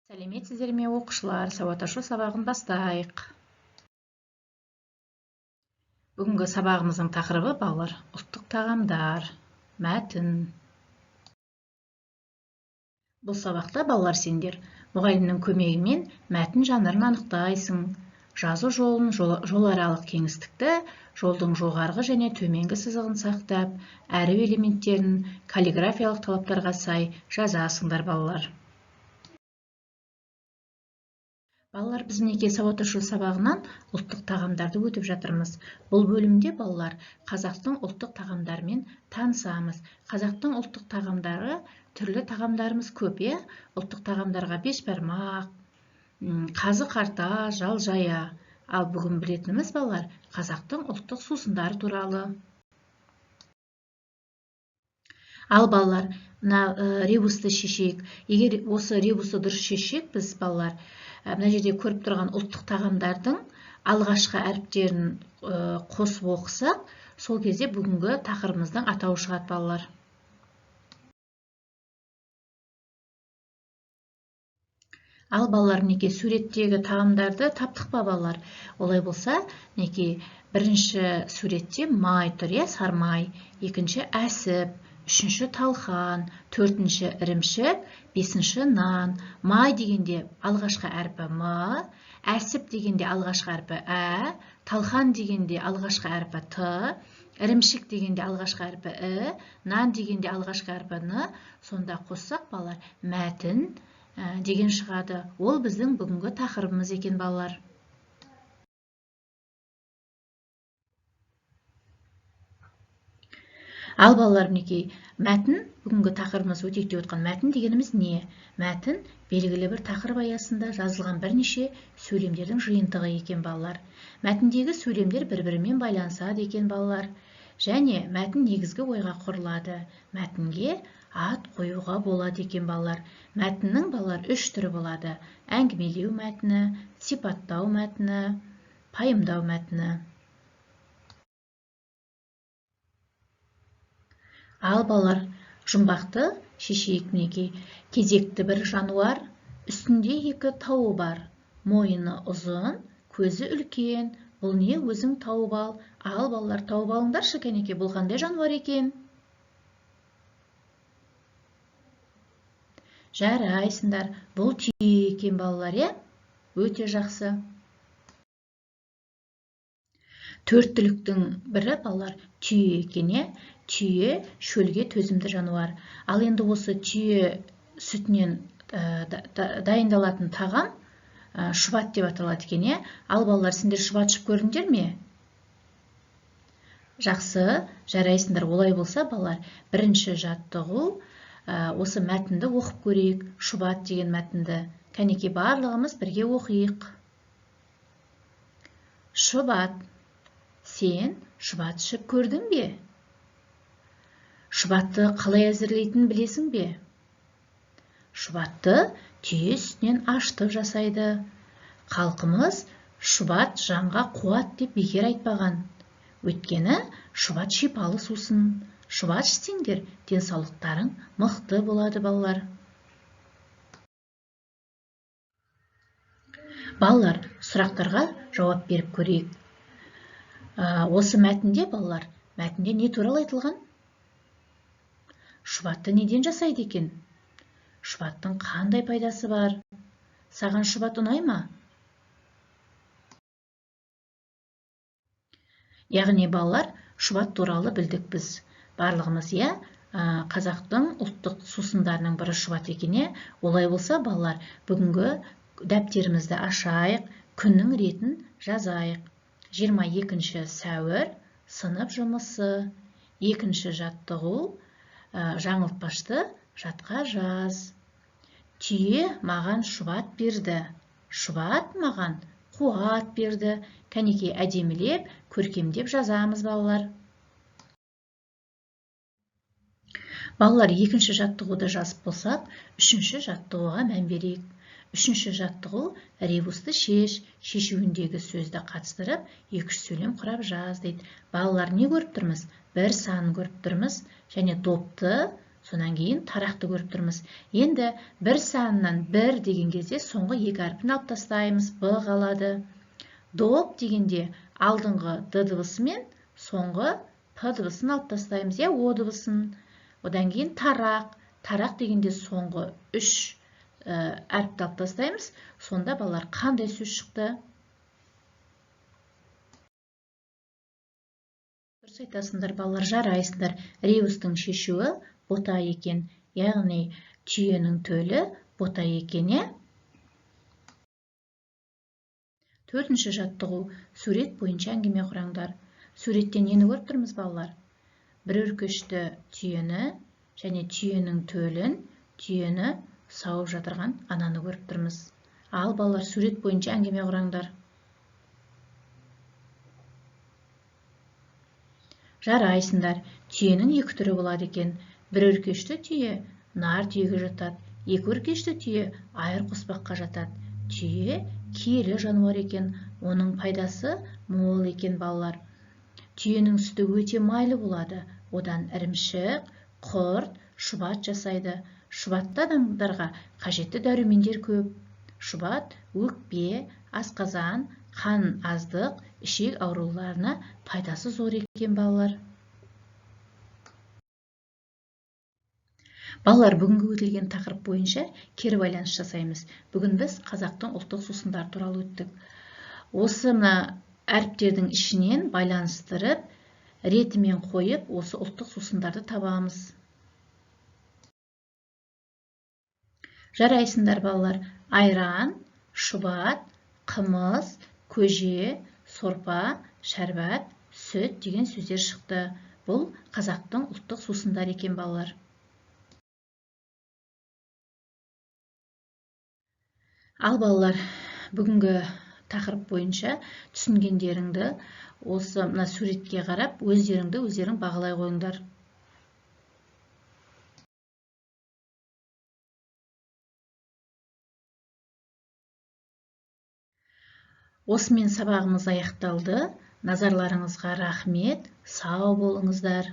Сәлеметсіздер ме оқушылар, сауат ашу сабағын бастайық. Бүгінгі сабағымыздың тақырыбы балалар, ұлттық тағамдар, мәтін. Бұл сабақта балалар сендер мұғалімнің көмегімен мәтін жанрын анықтайсың. Жазу жолын, жоларалық кеңістікті, жолдың жоғарғы және төменгі сызығын сақтап, әріп элементтерін каллиграфиялық талаптарға сай жазасыңдар балалар. Балалар, біз неке сауат ашу сабағынан ұлттық тағамдарды өтіп жатырмыз. Бұл бөлімде балалар қазақтың ұлттық тағамдарымен танысамыз. Қазақтың ұлттық тағамдары, түрлі тағамдарымыз көп, е? Ұлттық тағамдарға бешбармақ, қазы-қарта, жал-жая. Ал бүгін білетініміз балалар қазақтың ұлттық сусындары туралы. Ал балалар, ребусты шешейік. Егер осы ребусты дұрыс шешсек, біз балалар мына жерде көріп тұрған ұлттық тағамдардың алғашқы әріптерін қосып оқысақ, сол кезде бүгінгі тақырыбымыздың атауы шығады балалар. Ал балалар, неке суреттегі тағамдарды таптық па балалар? Олай болса, неке бірінші суретте май тұр, сармай, екінші әсіп, үшінші талқан, төртінші ірімшік, бесінші нан. Май дегенде алғашқы әрпі М, әсіп дегенде алғашқы әрпі Ә, талқан дегенде алғашқы әрпі Т, ірімшік дегенде алғашқы әрпі І, нан дегенде алғашқы әрпі Н. Сонда қоссақ балалар мәтін деген шығады. Ол біздің бүгінгі тақырыбымыз екен балалар. Ал балалар, мінекей, мәтін, бүгінгі тақырыбымыз өтекте отқан мәтін дегеніміз не? Мәтін белгілі бір тақырып аясында жазылған бірнеше сөйлемдердің жиынтығы екен балалар. Мәтіндегі сөйлемдер бір-бірімен байланысады екен балалар. Және мәтін негізгі ойға құрылады. Мәтінге ат қоюға болады екен балалар. Мәтіннің балалар үш түрі болады. Әңгімелеу мәтіні, сипаттау мәтіні, пайымдау мәтіні. Ал балалар, жұмбақты шешейік мінекей. Кезекті бір жануар, үстінде екі тауы бар. Мойыны ұзын, көзі үлкен. Бұл не, өзің тауып ал. Ал балалар, тауып алыңдаршы кәнеке, бұл қандай жануар екен? Жарайсыңдар, бұл түйе екен балалар, е? Өте жақсы. Төрт түліктің бірі балалар түйе екен, е? Түйе шөлге төзімді жануар. Ал енді осы түйе сүтінен дайындалатын тағам шұбат деп аталады екен, е? Ал балалар, сендер шұбат ішіп көрдіңдер ме? Жақсы, жарайсыңдар. Олай болса балалар, бірінші жаттығу осы мәтінді оқып көрейік. Шұбат деген мәтінді. Кәнеке, барлығымыз бірге оқиық. Шұбат. Сен шұбат ішіп көрдің бе? Шұбатты қалай әзірлейтін білесің бе? Шұбатты түйе сүтінен ашытып жасайды. Халқымыз шұбат жанға қуат деп бекер айтпаған. Өйткені шұбат шипалы сусын. Шұбат ішсеңдер, денсаулықтарың мықты болады балалар. Балалар, сұрақтарға жауап беріп көрейік. Осы мәтінде балалар, мәтінде не туралы айтылған? Шұбатты неден жасайды екен? Шұбаттың қандай пайдасы бар? Саған шұбат ұнай ма? Яғни балалар, шұбат туралы білдік біз. Барлығымыз, е? Қазақтың ұлттық сусындарының бірі шұбат екен, е? Олай болса балалар, бүгінгі дәптерімізді ашайық, күннің ретін жазайық. 22 сәуір, сынып жұмысы. Екінші жаттығу, жаңылтпашты жатқа жаз. Түйе маған шұбат берді. Шұбат маған қуат берді. Кәнеке, әдемілеп, көркемдеп жазамыз балалар. Балалар, екінші жаттығуды жазып болсақ, үшінші жаттығуға мән берейік. Үшінші жаттығу ребусты шешуіндегі сөзді қатыстырып, екі-үш сөйлем құрап жаз дейді. Балалар, не көріп тұрмыз? Бір санын көріп тұрмыз, және допты Сонан кейін тарақты көріп тұрмыз. Енді бір санынан бір деген кезде соңғы екі әрпін алып тастаймыз. Б қалады. Доп дегенде алдыңғы д дыбысы мен соңғы п дыбысын алып тастаймыз. О дыбысын. Одан кейін тарақ. Тарақ дегенде соңғы үш әріпті алып тастаймыз. Сонда балалар қандай сөз шықты? Дұрыс айтасыңдар балалар, жарайсыңдар. Реустың шешуі бота екен. Яғни түйенің төлі бота екен, е? Төртінші жаттығу. Сурет бойынша әңгіме құраңдар. Суреттен нені көріп тұрмыз балалар? Бір өркешті түйені және түйенің төлін, түйені сауып жатырған ананы көріп тұрмыз. Ал балалар, сурет бойынша әңгіме құраңдар. Жарайсыңдар. Түйенің екі түрі болады екен. Бір өркешті түйе нар түйеге жатады. Екі өркешті түйе айыр қоспаққа жатады. Түйе киелі жануар екен. Оның пайдасы мол екен балалар. Түйенің сүті өте майлы болады. Одан ірімшік, құрт, шұбат жасайды. Шұбатты адамдарға қажетті дәрумендер көп. Шұбат өкпе, асқазан, қан аздық, ішек ауруларына пайдасы зор екен балалар. Балалар, бүгінгі өтілген тақырып бойынша кері байланыс жасаймыз. Бүгін біз қазақтың ұлттық сусындары туралы өттік. Осы әріптердің ішінен байланыстырып, ретімен қойып, осы ұлттық сусындарды табамыз. Жарайсыңдар балалар. Айран, шұбат, қымыз, көже, сорпа, шәрбат, сүт деген сөздер шықты. Бұл қазақтың ұлттық сусындары екен балалар. Ал балалар, бүгінгі тақырып бойынша түсінгендеріңді осы суретке қарап, өздерің бағалай қойыңдар. Осымен сабағымыз аяқталды. Назарларыңызға рахмет. Сау болыңыздар.